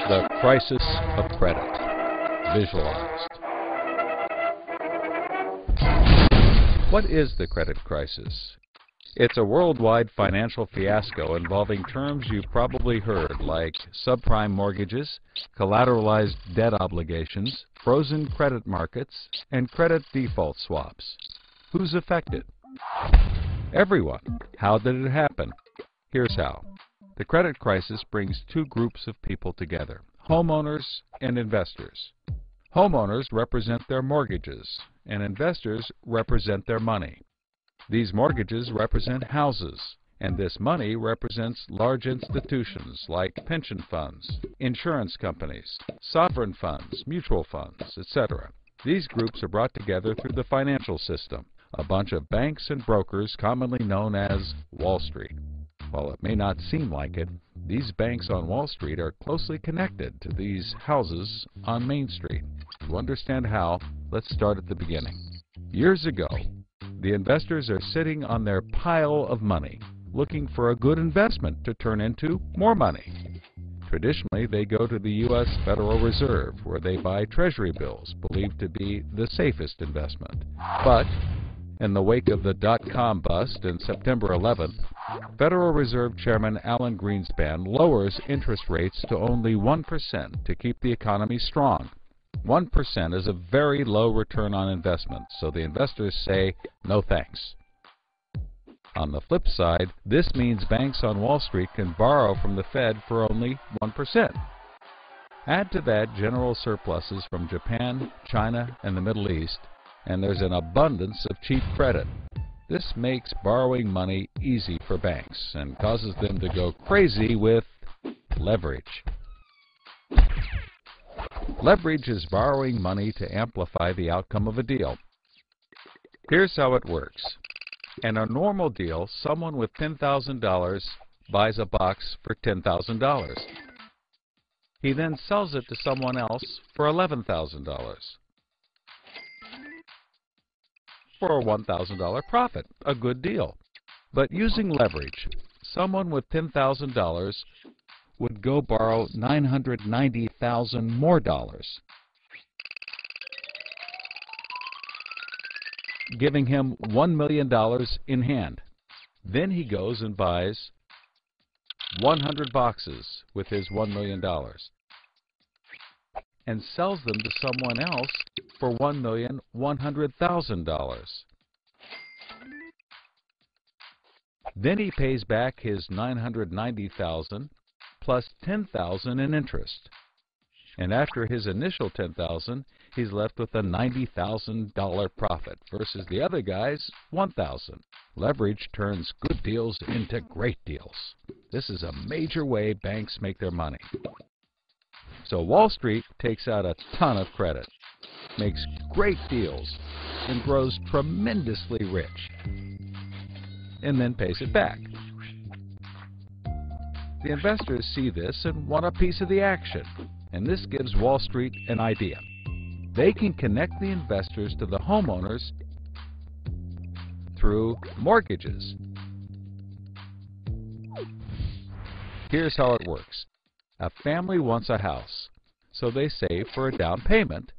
The crisis of credit. Visualized. What is the credit crisis? It's a worldwide financial fiasco involving terms you've probably heard, like subprime mortgages, collateralized debt obligations, frozen credit markets, and credit default swaps. Who's affected? Everyone. How did it happen? Here's how. The credit crisis brings two groups of people together: homeowners and investors. Homeowners represent their mortgages, and investors represent their money. These mortgages represent houses, and this money represents large institutions like pension funds, insurance companies, sovereign funds, mutual funds, etc. These groups are brought together through the financial system, a bunch of banks and brokers commonly known as Wall Street. While it may not seem like it, these banks on Wall Street are closely connected to these houses on Main Street. To understand how, let's start at the beginning. Years ago, the investors are sitting on their pile of money, looking for a good investment to turn into more money. Traditionally, they go to the U.S. Federal Reserve, where they buy treasury bills, believed to be the safest investment. But in the wake of the dot-com bust in September 11th, Federal Reserve Chairman Alan Greenspan lowers interest rates to only 1% to keep the economy strong. 1% is a very low return on investment, so the investors say, no thanks. On the flip side, this means banks on Wall Street can borrow from the Fed for only 1%. Add to that general surpluses from Japan, China, and the Middle East, and there's an abundance of cheap credit. This makes borrowing money easy for banks and causes them to go crazy with leverage. Leverage is borrowing money to amplify the outcome of a deal. Here's how it works. In a normal deal, someone with $10,000 buys a box for $10,000. He then sells it to someone else for $11,000. For a $1,000 profit, a good deal. But using leverage, someone with $10,000 would go borrow $990,000 more, giving him $1 million in hand. Then he goes and buys 100 boxes with his $1 million and sells them to someone else for $1,100,000. Then he pays back his $990,000 plus $10,000 in interest. And after his initial $10,000, he's left with a $90,000 profit versus the other guy's $1,000. Leverage turns good deals into great deals. This is a major way banks make their money. So Wall Street takes out a ton of credit, makes great deals, and grows tremendously rich, and then pays it back. The investors see this and want a piece of the action, and this gives Wall Street an idea. They can connect the investors to the homeowners through mortgages. Here's how it works. A family wants a house, so they save for a down payment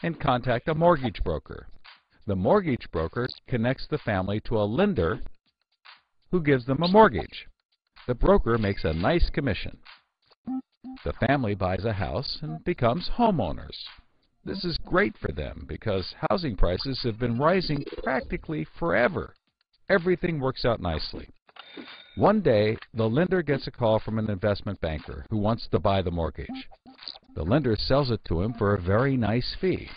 and contact a mortgage broker. The mortgage broker connects the family to a lender who gives them a mortgage. The broker makes a nice commission. The family buys a house and becomes homeowners. This is great for them because housing prices have been rising practically forever. Everything works out nicely. One day, the lender gets a call from an investment banker who wants to buy the mortgage. The lender sells it to him for a very nice fee.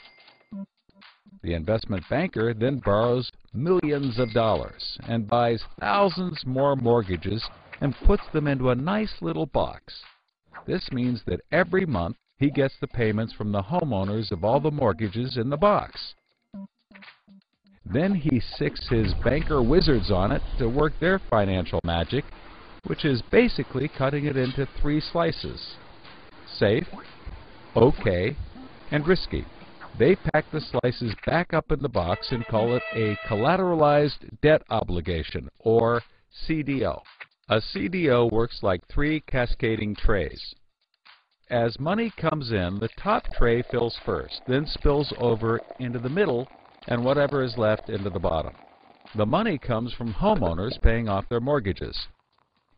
The investment banker then borrows millions of dollars and buys thousands more mortgages and puts them into a nice little box. This means that every month he gets the payments from the homeowners of all the mortgages in the box. Then he sicks his banker wizards on it to work their financial magic, which is basically cutting it into 3 slices: safe, okay, and risky. They pack the slices back up in the box and call it a collateralized debt obligation, or CDO. A CDO works like 3 cascading trays. As money comes in, the top tray fills first, then spills over into the middle, and whatever is left into the bottom. The money comes from homeowners paying off their mortgages.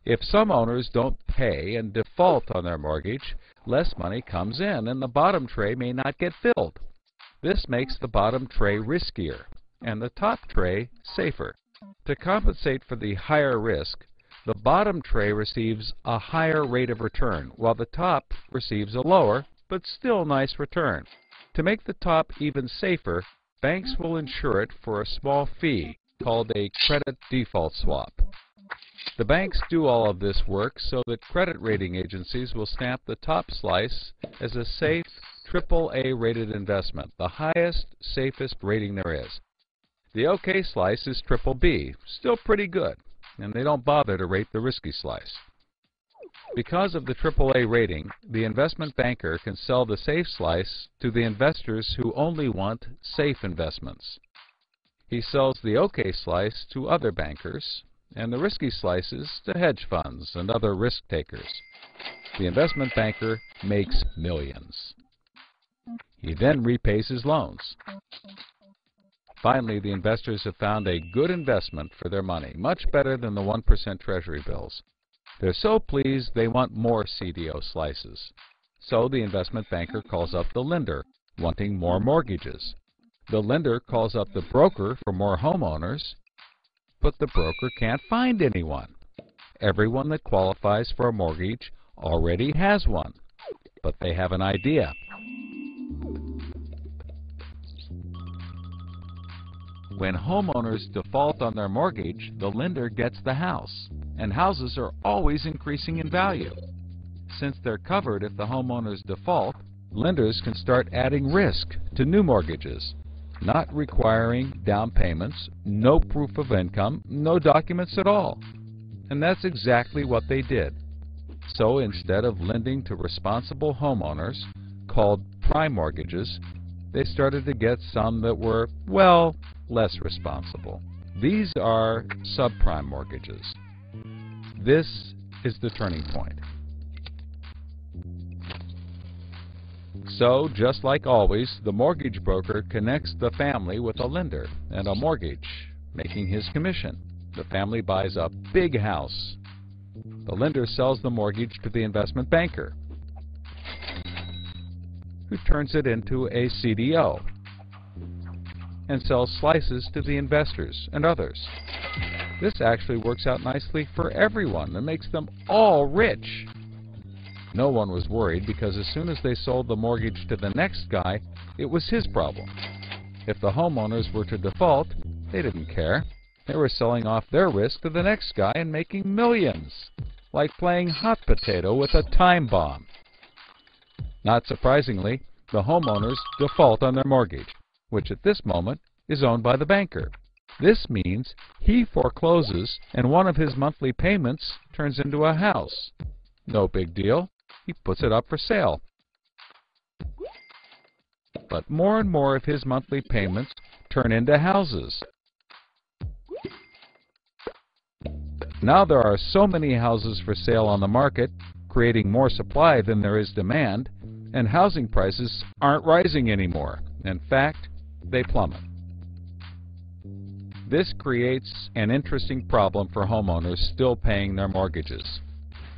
If some owners don't pay and default on their mortgage, less money comes in, and the bottom tray may not get filled. This makes the bottom tray riskier, and the top tray safer. To compensate for the higher risk, the bottom tray receives a higher rate of return, while the top receives a lower, but still nice return. To make the top even safer, banks will insure it for a small fee, called a credit default swap. The banks do all of this work so that credit rating agencies will stamp the top slice as a safe, AAA rated investment, the highest, safest rating there is. The OK slice is BBB, still pretty good, and they don't bother to rate the risky slice. Because of the AAA rating, the investment banker can sell the safe slice to the investors who only want safe investments. He sells the OK slice to other bankers, and the risky slices to hedge funds and other risk takers. The investment banker makes millions. He then repays his loans. Finally, the investors have found a good investment for their money, much better than the 1% Treasury bills. They're so pleased they want more CDO slices. So the investment banker calls up the lender, wanting more mortgages. The lender calls up the broker for more homeowners, but the broker can't find anyone. Everyone that qualifies for a mortgage already has one, but they have an idea. When homeowners default on their mortgage, the lender gets the house, and houses are always increasing in value. Since they're covered if the homeowners default, lenders can start adding risk to new mortgages, not requiring down payments, no proof of income, no documents at all. And that's exactly what they did. So instead of lending to responsible homeowners, called prime mortgages, they started to get some that were, well, less responsible. These are subprime mortgages. This is the turning point. So, just like always, the mortgage broker connects the family with a lender and a mortgage, making his commission. The family buys a big house. The lender sells the mortgage to the investment banker, who turns it into a CDO and sells slices to the investors and others. This actually works out nicely for everyone and makes them all rich. No one was worried because as soon as they sold the mortgage to the next guy, it was his problem. If the homeowners were to default, they didn't care. They were selling off their risk to the next guy and making millions, like playing hot potato with a time bomb. Not surprisingly, the homeowners default on their mortgage, which at this moment is owned by the banker. This means he forecloses and one of his monthly payments turns into a house. No big deal. He puts it up for sale. But more and more of his monthly payments turn into houses. Now there are so many houses for sale on the market, creating more supply than there is demand, and housing prices aren't rising anymore. In fact, they plummet. This creates an interesting problem for homeowners still paying their mortgages.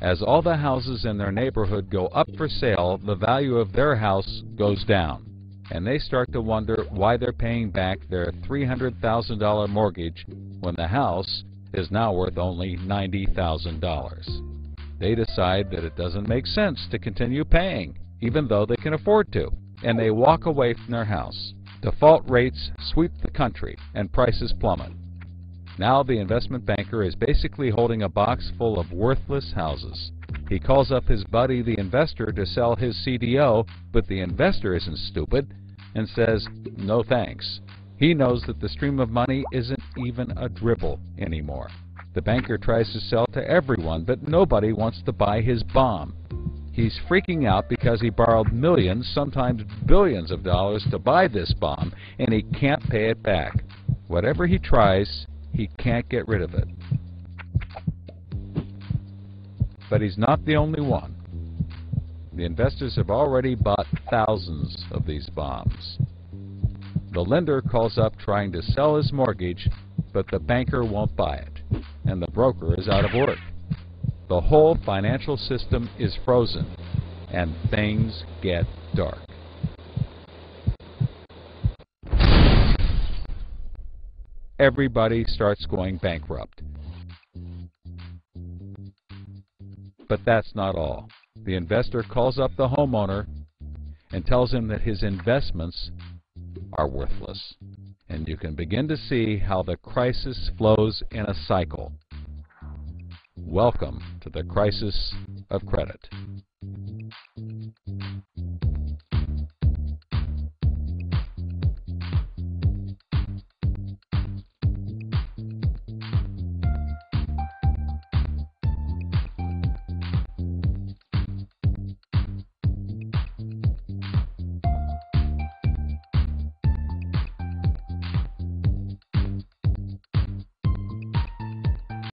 As all the houses in their neighborhood go up for sale, the value of their house goes down, and they start to wonder why they're paying back their $300,000 mortgage when the house is now worth only $90,000. They decide that it doesn't make sense to continue paying, even though they can afford to, and they walk away from their house. Default rates sweep the country, and prices plummet. Now the investment banker is basically holding a box full of worthless houses. He calls up his buddy, the investor, to sell his CDO, but the investor isn't stupid and says, no thanks. He knows that the stream of money isn't even a dribble anymore. The banker tries to sell to everyone, but nobody wants to buy his bomb. He's freaking out because he borrowed millions, sometimes billions of dollars to buy this bomb, and he can't pay it back. Whatever he tries, he can't get rid of it. But he's not the only one. The investors have already bought thousands of these bombs. The lender calls up trying to sell his mortgage, but the banker won't buy it, and the broker is out of work. The whole financial system is frozen, and things get dark. Everybody starts going bankrupt. But that's not all. The investor calls up the homeowner and tells him that his investments are worthless. And you can begin to see how the crisis flows in a cycle. Welcome to the crisis of credit.